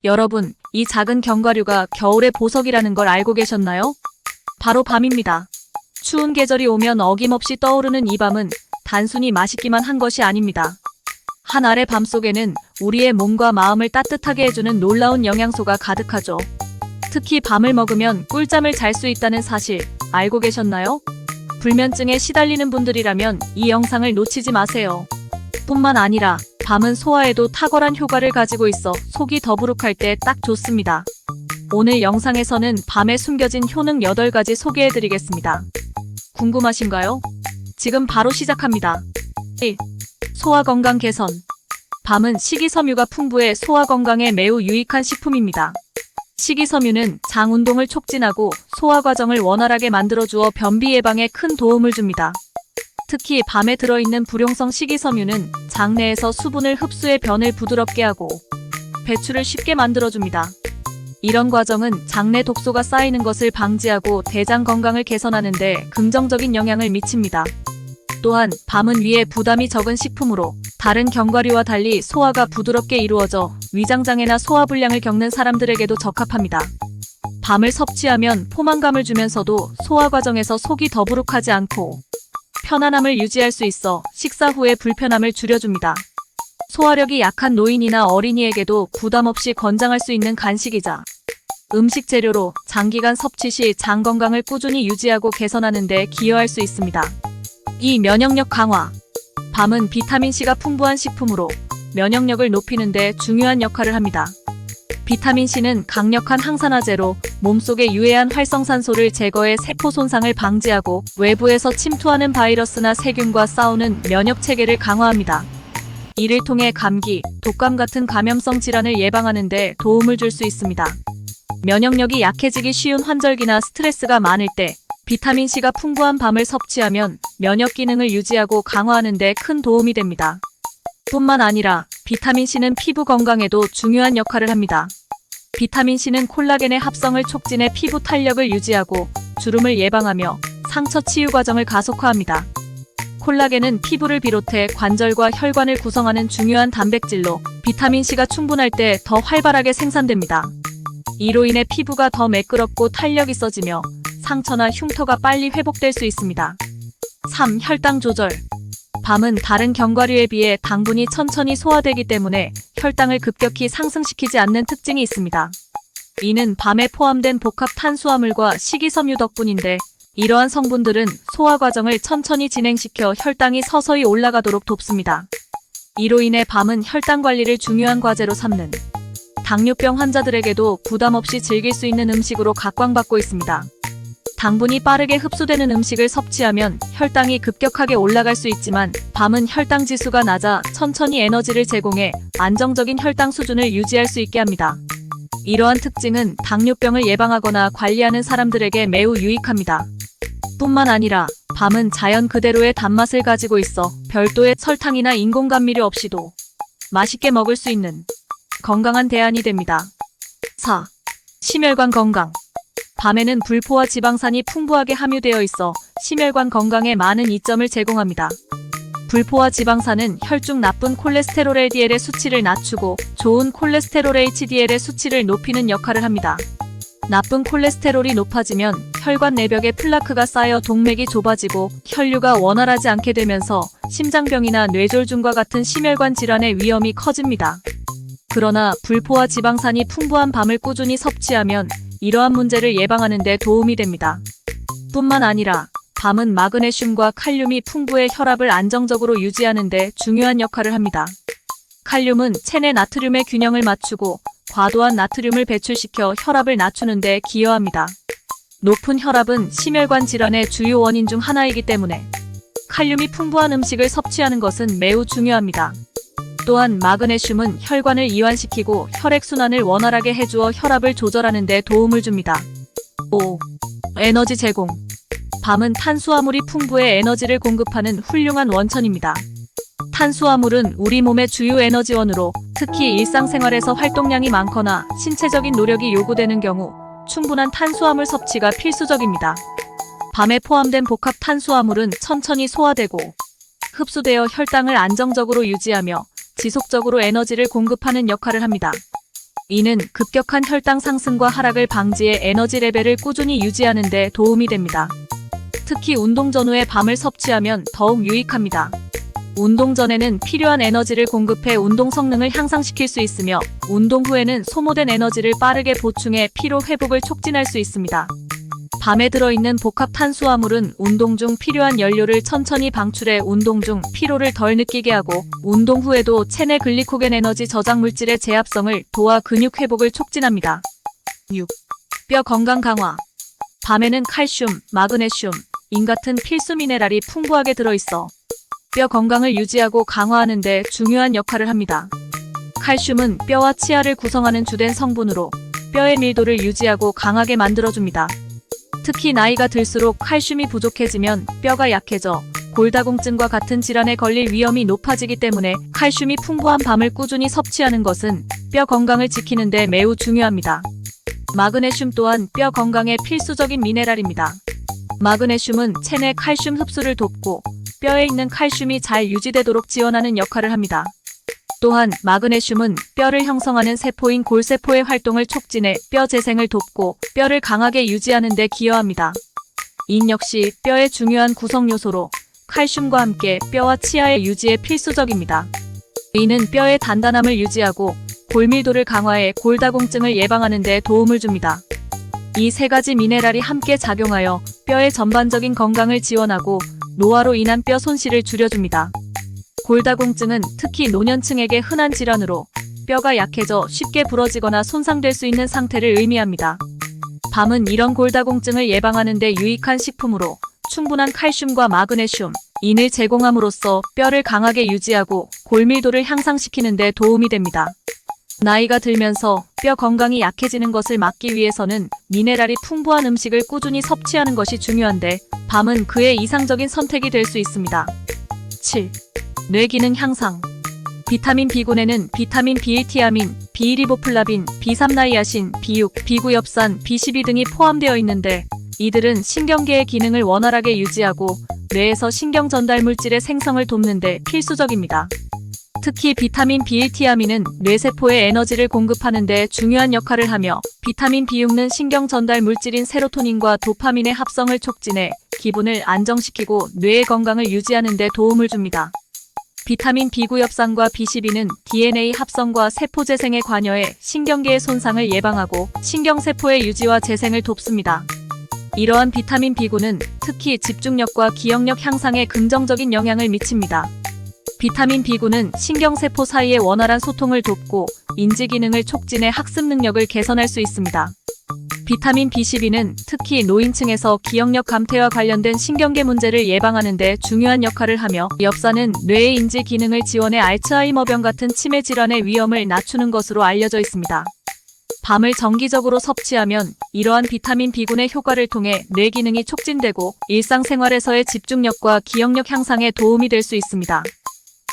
여러분, 이 작은 견과류가 겨울의 보석이라는 걸 알고 계셨나요? 바로 밤입니다. 추운 계절이 오면 어김없이 떠오르는 이 밤은 단순히 맛있기만 한 것이 아닙니다. 한 알의 밤 속에는 우리의 몸과 마음을 따뜻하게 해주는 놀라운 영양소가 가득하죠. 특히 밤을 먹으면 꿀잠을 잘 수 있다는 사실 알고 계셨나요? 불면증에 시달리는 분들이라면 이 영상을 놓치지 마세요. 뿐만 아니라 밤은 소화에도 탁월한 효과를 가지고 있어 속이 더부룩할 때 딱 좋습니다. 오늘 영상에서는 밤에 숨겨진 효능 8가지 소개해드리겠습니다. 궁금하신가요? 지금 바로 시작합니다. 1. 소화 건강 개선. 밤은 식이섬유가 풍부해 소화 건강에 매우 유익한 식품입니다. 식이섬유는 장 운동을 촉진하고 소화 과정을 원활하게 만들어주어 변비 예방에 큰 도움을 줍니다. 특히 밤에 들어있는 불용성 식이섬유는 장내에서 수분을 흡수해 변을 부드럽게 하고 배출을 쉽게 만들어줍니다. 이런 과정은 장내 독소가 쌓이는 것을 방지하고 대장 건강을 개선하는 데 긍정적인 영향을 미칩니다. 또한 밤은 위에 부담이 적은 식품으로 다른 견과류와 달리 소화가 부드럽게 이루어져 위장장애나 소화불량을 겪는 사람들에게도 적합합니다. 밤을 섭취하면 포만감을 주면서도 소화 과정에서 속이 더부룩하지 않고 편안함을 유지할 수 있어 식사 후의 불편함을 줄여줍니다. 소화력이 약한 노인이나 어린이에게도 부담 없이 권장할 수 있는 간식이자 음식 재료로 장기간 섭취 시 장 건강을 꾸준히 유지하고 개선하는 데 기여할 수 있습니다. 2. 면역력 강화. 밤은 비타민C가 풍부한 식품으로 면역력을 높이는 데 중요한 역할을 합니다. 비타민C는 강력한 항산화제로 몸속의 유해한 활성산소를 제거해 세포 손상을 방지하고 외부에서 침투하는 바이러스나 세균과 싸우는 면역 체계를 강화합니다. 이를 통해 감기, 독감 같은 감염성 질환을 예방하는 데 도움을 줄 수 있습니다. 면역력이 약해지기 쉬운 환절기나 스트레스가 많을 때 비타민C가 풍부한 밤을 섭취하면 면역 기능을 유지하고 강화하는 데 큰 도움이 됩니다. 뿐만 아니라 비타민C는 피부 건강에도 중요한 역할을 합니다. 비타민C는 콜라겐의 합성을 촉진해 피부 탄력을 유지하고 주름을 예방하며 상처 치유 과정을 가속화합니다. 콜라겐은 피부를 비롯해 관절과 혈관을 구성하는 중요한 단백질로 비타민C가 충분할 때 더 활발하게 생산됩니다. 이로 인해 피부가 더 매끄럽고 탄력 있어지며 상처나 흉터가 빨리 회복될 수 있습니다. 3. 혈당 조절. 밤은 다른 견과류에 비해 당분이 천천히 소화되기 때문에 혈당을 급격히 상승시키지 않는 특징이 있습니다. 이는 밤에 포함된 복합 탄수화물과 식이섬유 덕분인데 이러한 성분들은 소화 과정을 천천히 진행시켜 혈당이 서서히 올라가도록 돕습니다. 이로 인해 밤은 혈당 관리를 중요한 과제로 삼는 당뇨병 환자들에게도 부담 없이 즐길 수 있는 음식으로 각광받고 있습니다. 당분이 빠르게 흡수되는 음식을 섭취하면 혈당이 급격하게 올라갈 수 있지만 밤은 혈당 지수가 낮아 천천히 에너지를 제공해 안정적인 혈당 수준을 유지할 수 있게 합니다. 이러한 특징은 당뇨병을 예방하거나 관리하는 사람들에게 매우 유익합니다. 뿐만 아니라 밤은 자연 그대로의 단맛을 가지고 있어 별도의 설탕이나 인공 감미료 없이도 맛있게 먹을 수 있는 건강한 대안이 됩니다. 4. 심혈관 건강. 밤에는 불포화 지방산이 풍부하게 함유되어 있어 심혈관 건강에 많은 이점을 제공합니다. 불포화 지방산은 혈중 나쁜 콜레스테롤 LDL의 수치를 낮추고 좋은 콜레스테롤 HDL의 수치를 높이는 역할을 합니다. 나쁜 콜레스테롤이 높아지면 혈관 내벽에 플라크가 쌓여 동맥이 좁아지고 혈류가 원활하지 않게 되면서 심장병이나 뇌졸중과 같은 심혈관 질환의 위험이 커집니다. 그러나 불포화 지방산이 풍부한 밤을 꾸준히 섭취하면 이러한 문제를 예방하는 데 도움이 됩니다. 뿐만 아니라 밤은 마그네슘과 칼륨이 풍부해 혈압을 안정적으로 유지하는 데 중요한 역할을 합니다. 칼륨은 체내 나트륨의 균형을 맞추고 과도한 나트륨을 배출시켜 혈압을 낮추는 데 기여합니다. 높은 혈압은 심혈관 질환의 주요 원인 중 하나이기 때문에 칼륨이 풍부한 음식을 섭취하는 것은 매우 중요합니다. 또한 마그네슘은 혈관을 이완시키고 혈액순환을 원활하게 해주어 혈압을 조절하는 데 도움을 줍니다. 5. 에너지 제공. 밤은 탄수화물이 풍부해 에너지를 공급하는 훌륭한 원천입니다. 탄수화물은 우리 몸의 주요 에너지원으로 특히 일상생활에서 활동량이 많거나 신체적인 노력이 요구되는 경우 충분한 탄수화물 섭취가 필수적입니다. 밤에 포함된 복합 탄수화물은 천천히 소화되고 흡수되어 혈당을 안정적으로 유지하며 지속적으로 에너지를 공급하는 역할을 합니다. 이는 급격한 혈당 상승과 하락을 방지해 에너지 레벨을 꾸준히 유지하는 데 도움이 됩니다. 특히 운동 전후에 밤을 섭취하면 더욱 유익합니다. 운동 전에는 필요한 에너지를 공급해 운동 성능을 향상시킬 수 있으며 운동 후에는 소모된 에너지를 빠르게 보충해 피로 회복을 촉진할 수 있습니다. 밤에 들어있는 복합 탄수화물은 운동 중 필요한 연료를 천천히 방출해 운동 중 피로를 덜 느끼게 하고 운동 후에도 체내 글리코겐 에너지 저장 물질의 제합성을 도와 근육 회복을 촉진합니다. 6. 뼈 건강 강화. 밤에는 칼슘, 마그네슘, 인 같은 필수 미네랄이 풍부하게 들어있어 뼈 건강을 유지하고 강화하는 데 중요한 역할을 합니다. 칼슘은 뼈와 치아를 구성하는 주된 성분으로 뼈의 밀도를 유지하고 강하게 만들어줍니다. 특히 나이가 들수록 칼슘이 부족해지면 뼈가 약해져 골다공증과 같은 질환에 걸릴 위험이 높아지기 때문에 칼슘이 풍부한 밤을 꾸준히 섭취하는 것은 뼈 건강을 지키는 데 매우 중요합니다. 마그네슘 또한 뼈 건강에 필수적인 미네랄입니다. 마그네슘은 체내 칼슘 흡수를 돕고 뼈에 있는 칼슘이 잘 유지되도록 지원하는 역할을 합니다. 또한 마그네슘은 뼈를 형성하는 세포인 골세포의 활동을 촉진해 뼈 재생을 돕고 뼈를 강하게 유지하는 데 기여합니다. 인 역시 뼈의 중요한 구성 요소로 칼슘과 함께 뼈와 치아의 유지에 필수적입니다. 이는 뼈의 단단함을 유지하고 골밀도를 강화해 골다공증을 예방하는 데 도움을 줍니다. 이 세 가지 미네랄이 함께 작용하여 뼈의 전반적인 건강을 지원하고 노화로 인한 뼈 손실을 줄여줍니다. 골다공증은 특히 노년층에게 흔한 질환으로 뼈가 약해져 쉽게 부러지거나 손상될 수 있는 상태를 의미합니다. 밤은 이런 골다공증을 예방하는 데 유익한 식품으로 충분한 칼슘과 마그네슘, 인을 제공함으로써 뼈를 강하게 유지하고 골밀도를 향상시키는 데 도움이 됩니다. 나이가 들면서 뼈 건강이 약해지는 것을 막기 위해서는 미네랄이 풍부한 음식을 꾸준히 섭취하는 것이 중요한데 밤은 그의 이상적인 선택이 될 수 있습니다. 7. 뇌 기능 향상. 비타민 B군에는 비타민 B1티아민, B1리보플라빈, B3나이아신, B6, 비구엽산, B12 등이 포함되어 있는데 이들은 신경계의 기능을 원활하게 유지하고 뇌에서 신경 전달 물질의 생성을 돕는 데 필수적입니다. 특히 비타민 B1티아민은 뇌세포에 에너지를 공급하는 데 중요한 역할을 하며 비타민 B6는 신경 전달 물질인 세로토닌과 도파민의 합성을 촉진해 기분을 안정시키고 뇌의 건강을 유지하는 데 도움을 줍니다. 비타민 B구엽산과 B12는 DNA 합성과 세포 재생에 관여해 신경계의 손상을 예방하고 신경세포의 유지와 재생을 돕습니다. 이러한 비타민 B군은 특히 집중력과 기억력 향상에 긍정적인 영향을 미칩니다. 비타민 B군은 신경세포 사이의 원활한 소통을 돕고 인지 기능을 촉진해 학습 능력을 개선할 수 있습니다. 비타민 B12는 특히 노인층에서 기억력 감퇴와 관련된 신경계 문제를 예방하는 데 중요한 역할을 하며 엽산은 뇌의 인지 기능을 지원해 알츠하이머병 같은 치매 질환의 위험을 낮추는 것으로 알려져 있습니다. 밤을 정기적으로 섭취하면 이러한 비타민 B군의 효과를 통해 뇌 기능이 촉진되고 일상생활에서의 집중력과 기억력 향상에 도움이 될 수 있습니다.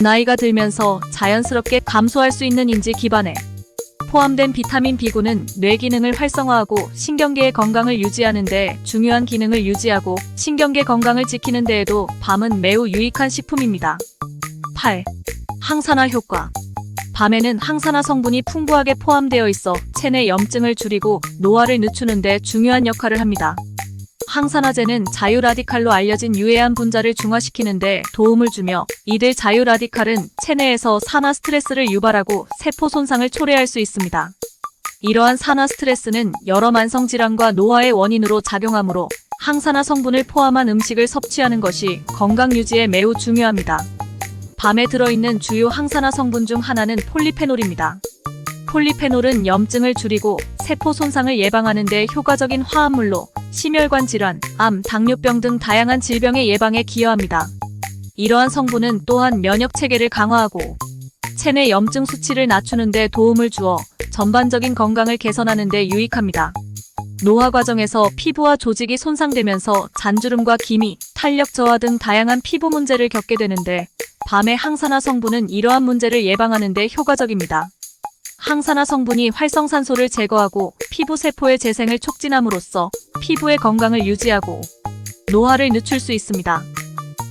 나이가 들면서 자연스럽게 감소할 수 있는 인지 기반에 포함된 비타민 B군은 뇌 기능을 활성화하고 신경계의 건강을 유지하는 데 중요한 기능을 유지하고 신경계 건강을 지키는 데에도 밤은 매우 유익한 식품입니다. 8. 항산화 효과. 밤에는 항산화 성분이 풍부하게 포함되어 있어 체내 염증을 줄이고 노화를 늦추는 데 중요한 역할을 합니다. 항산화제는 자유라디칼로 알려진 유해한 분자를 중화시키는 데 도움을 주며 이들 자유라디칼은 체내에서 산화 스트레스를 유발하고 세포 손상을 초래할 수 있습니다. 이러한 산화 스트레스는 여러 만성질환과 노화의 원인으로 작용하므로 항산화 성분을 포함한 음식을 섭취하는 것이 건강 유지에 매우 중요합니다. 밤에 들어있는 주요 항산화 성분 중 하나는 폴리페놀입니다. 폴리페놀은 염증을 줄이고 세포 손상을 예방하는 데 효과적인 화합물로 심혈관 질환, 암, 당뇨병 등 다양한 질병의 예방에 기여합니다. 이러한 성분은 또한 면역 체계를 강화하고 체내 염증 수치를 낮추는 데 도움을 주어 전반적인 건강을 개선하는 데 유익합니다. 노화 과정에서 피부와 조직이 손상되면서 잔주름과 기미, 탄력 저하 등 다양한 피부 문제를 겪게 되는데 밤의 항산화 성분은 이러한 문제를 예방하는 데 효과적입니다. 항산화 성분이 활성산소를 제거하고 피부 세포의 재생을 촉진함으로써 피부의 건강을 유지하고 노화를 늦출 수 있습니다.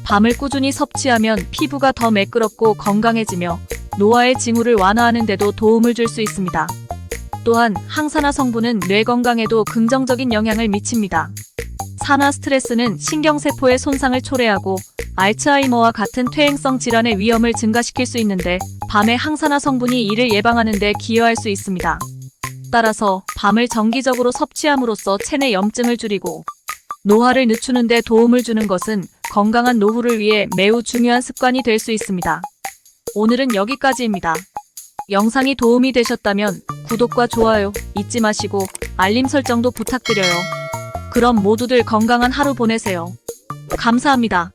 밤을 꾸준히 섭취하면 피부가 더 매끄럽고 건강해지며 노화의 징후를 완화하는 데도 도움을 줄 수 있습니다. 또한 항산화 성분은 뇌 건강에도 긍정적인 영향을 미칩니다. 산화 스트레스는 신경세포의 손상을 초래하고 알츠하이머와 같은 퇴행성 질환의 위험을 증가시킬 수 있는데 밤에 항산화 성분이 이를 예방하는 데 기여할 수 있습니다. 따라서 밤을 정기적으로 섭취함으로써 체내 염증을 줄이고 노화를 늦추는 데 도움을 주는 것은 건강한 노후를 위해 매우 중요한 습관이 될 수 있습니다. 오늘은 여기까지입니다. 영상이 도움이 되셨다면 구독과 좋아요 잊지 마시고 알림 설정도 부탁드려요. 그럼 모두들 건강한 하루 보내세요. 감사합니다.